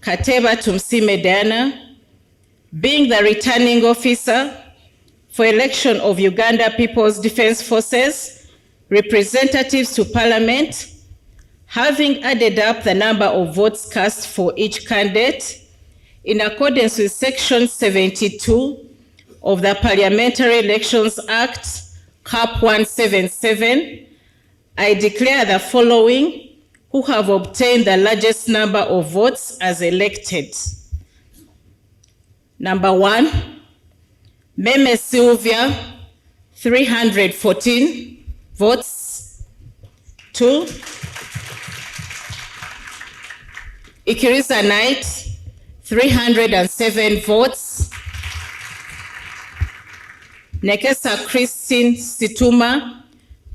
Kateba Tumsime Diana, being the returning officer for election of Uganda People's Defence Forces representatives to Parliament, having added up the number of votes cast for each candidate in accordance with Section 72 of the Parliamentary Elections Act, Cap 177, I declare the following who have obtained the largest number of votes as elected. Number 1, Meme Sylvia, 314 votes. 2, Ikiriza Knight, 307 votes. Nekesa Christine Situma,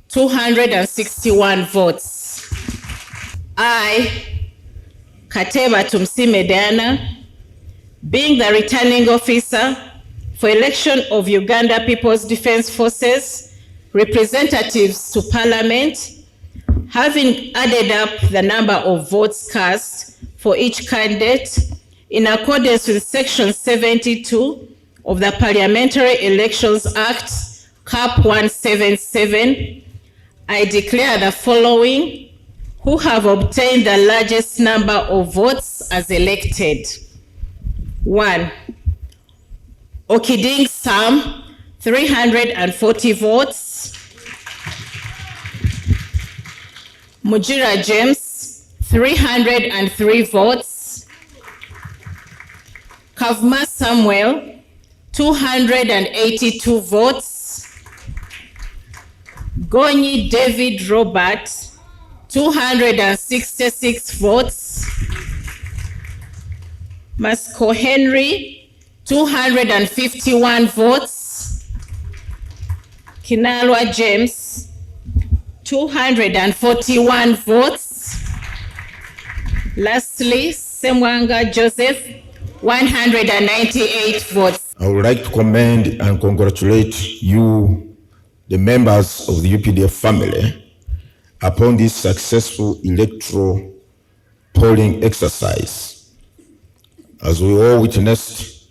261 votes. I, Kateba Tumsime Diana, being the returning officer for election of Uganda People's Defence Forces representatives to Parliament, having added up the number of votes cast for each candidate in accordance with Section 72 of the Parliamentary Elections Act, Cap 177, I declare the following who have obtained the largest number of votes as elected. 1, Okiding Sam, 340 votes. Mujira James, 303 votes. Kavma Samuel, 282 votes. Gonyi David Robert, 266 votes. Masco Henry, 251 votes. Kinalwa James, 241 votes. Lastly, Semwanga Joseph, 198 votes. I would like to commend and congratulate you, the members of the UPDF family, upon this successful electoral polling exercise. As we all witnessed,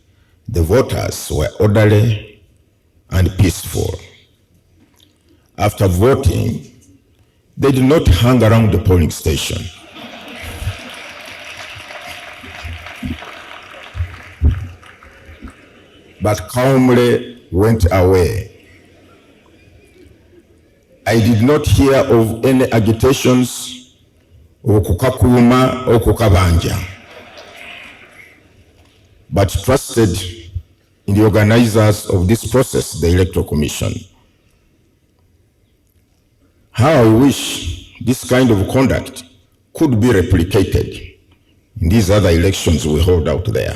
the voters were orderly and peaceful. After voting, they did not hang around the polling station. But calmly went away. I did not hear of any agitations or kukakuma or kukabanja, but trusted in the organizers of this process, the Electoral Commission. How I wish this kind of conduct could be replicated in these other elections we hold out there.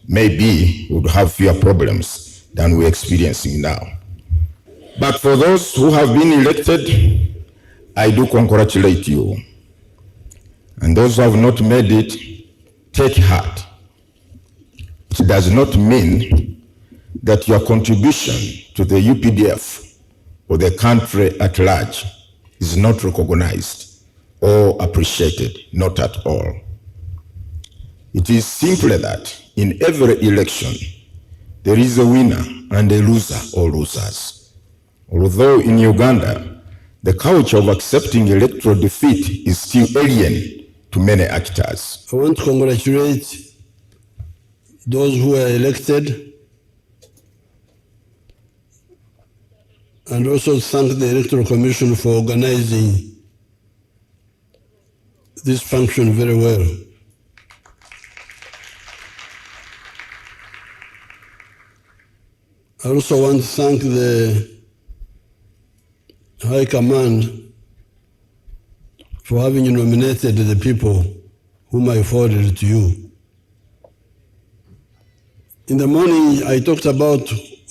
Maybe we would have fewer problems than we're experiencing now. But for those who have been elected, I do congratulate you. And those who have not made it, take heart. It does not mean that your contribution to the UPDF or the country at large is not recognized or appreciated, not at all. It is simply that in every election, there is a winner and a loser or losers. Although in Uganda, the culture of accepting electoral defeat is still alien to many actors. I want to congratulate those who were elected and also thank the Electoral Commission for organizing this function very well. I also want to thank the High Command for having nominated the people whom I forwarded to you. In the morning, I talked about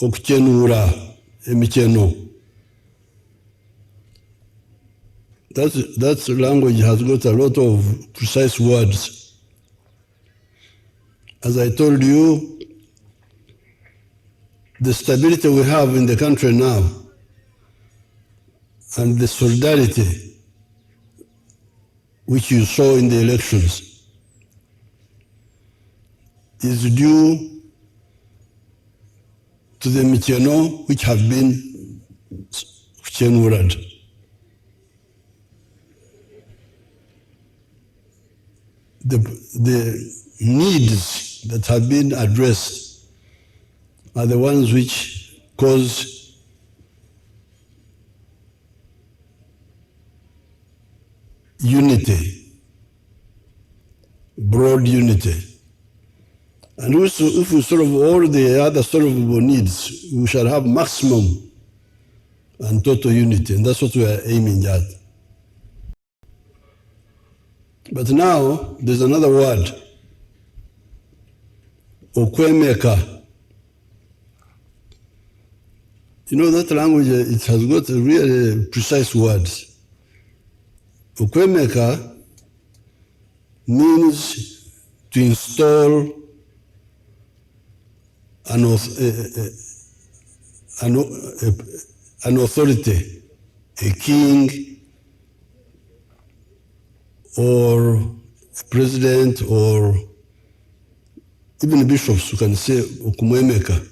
Okchenura, Emicheno. That language has got a lot of precise words. As I told you, the stability we have in the country now and the solidarity which you saw in the elections is due to the Micheno which have been Chenurad. The needs that have been addressed are the ones which cause unity, broad unity. And also, if we solve all the other solvable needs, we shall have maximum and total unity, and that's what we are aiming at. But now, there's another word, okwemeka. You know, that language, it has got a really precise words. Okwemeka means to install an authority, a king or a president or even bishops who can say okumwemeka.